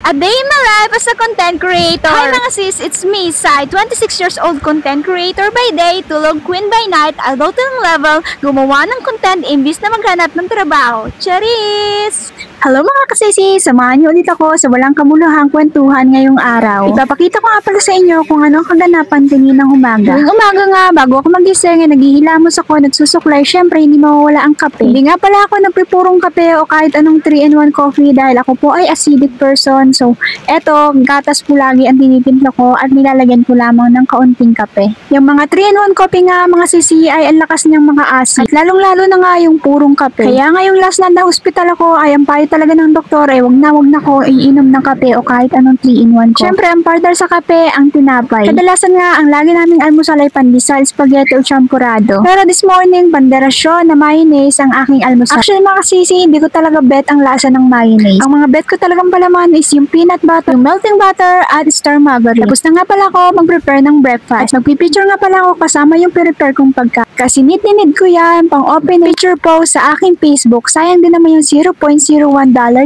A day in my life as a content creator. Hi mga sis, it's me, Sai, 26 years old content creator by day, tulog queen by night, adulting level, gumawa ng content imbis na maghanap ng trabaho. Charis! Hello mga kasisi, samahan niyo ulit ako sa walang kamuluhang kwentuhan ngayong araw. Ipapakita ko nga pala sa inyo kung ano ang kaganapan kaninang umaga. Tuwing umaga nga, bago ako magising, naghihilamos ako, nagsusuklay, syempre hindi mawawala ang kape. Hindi nga pala ako nagpipurong kape o kahit anong 3-in-1 coffee dahil ako po ay acidic person. So, eto, gatas po lagi ang tinitimpla ko at nilalagyan ko lamang ng kaunting kape. Yung mga 3-in-1 coffee nga, mga sisi, ay ang lakas niyang mga acid. At lalong-lalo na nga yung purong kape. Kaya nga yung last na hospital ako, ay ang payo talaga ng doktor ay wag na ko iinom ng kape o kahit anong 3-in-1 ko. Syempre, ang partner sa kape, ang tinapay. Kadalasan nga, ang lagi naming almusal ay pandesal, spaghetti o champurrado. Pero this morning, banderasyon na mayonnaise ang aking almusal. Actually, mga kasisi, hindi ko talaga bet ang lasa ng mayonnaise. Ang mga bet ko talagang palaman is yung peanut butter, yung melting butter, at star margarine. Tapos na nga pala ako mag-prepare ng breakfast. At magpipicture nga pala ako kasama yung prepare kong pagkain. Kasi need ko yan pang open picture post sa aking Facebook. Sayang din naman yung $0.01,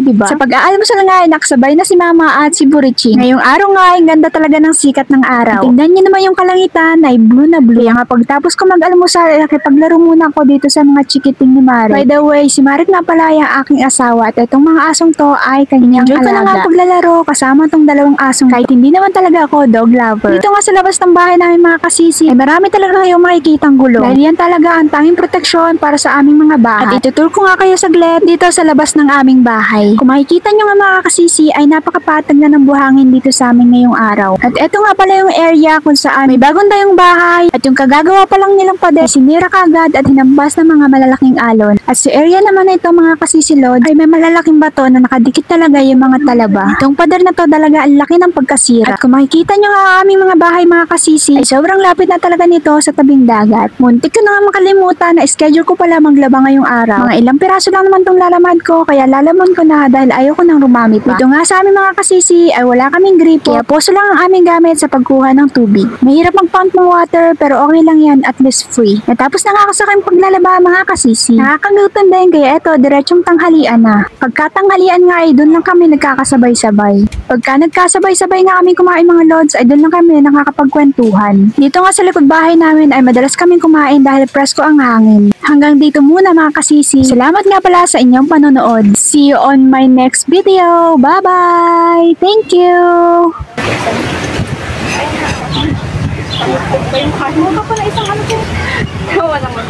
diba? Sa pag-aalmusal nga, nakasabay na si Mama at si Buriching. Ngayong araw nga, ang ganda talaga ng sikat ng araw. Tingnan niyo naman yung kalangitan ay blue na blue. Kaya nga pagtapos ko mag-almusal, nakipaglaro muna ako dito sa mga chikiting ni Mari. By the way, si Mari nga pala yung aking asawa at itong mga asong to ay kanyang alaga. Enjoy ko na nga paglalaro kasama tong dalawang asong. Kahit hindi naman talaga ako dog lover. Dito nga sa labas ng bahay namin mga kasisi, ay marami talaga kayong makikitang gulong. Dahil yan talaga ang tanging proteksyon para sa aming mga bahay. At itutur ko nga kayo saglit dito sa labas ng aming bahay. Kung makikita nyo nga mga kasisi ay napakapatag na ng buhangin dito sa amin ngayong araw. At eto nga pala yung area kung saan may bagong tayong bahay at yung kagagawa pa lang nilang pader sinira kagad at hinambas ng mga malalaking alon. At sa area naman na ito mga kasisilod ay may malalaking bato na nakadikit talaga yung mga talaba. Itong pader na to talaga ang laki ng pagkasira. At kung makikita nyo nga aming mga bahay mga kasisi ay sobrang lapit na talaga nito sa tabing dagat. Muntik ko na nga makalimutan na schedule ko pala maglaba ngayong araw. Mga ilang piraso lang naman tong lalamad ko kaya lalamon ko na dahil ayaw ko nang rumami pa. Dito nga sa aming mga kasisi ay wala kaming gripo kaya poso lang ang aming gamit sa pagkuha ng tubig. Mahirap mag-pump ng water pero okay lang yan at least free. Natapos na nga ako sa aking paglalaba mga kasisi. Nakakagutom din kaya eto diretsong tanghalian na. Pagkatanghalian nga ay doon lang kami nagkakasabay-sabay. Pagka nagkasabay-sabay nga kami kumain mga lods ay doon lang kami nakakapagkwentuhan. Dito nga sa likod bahay namin ay madalas kaming kumain dahil presko ang hangin. Hanggang dito muna mga kasisi. Salamat nga pala sa inyong panonood. See you on my next video. Bye-bye! Thank you! Mo pa na isang ano ko. Wala naman.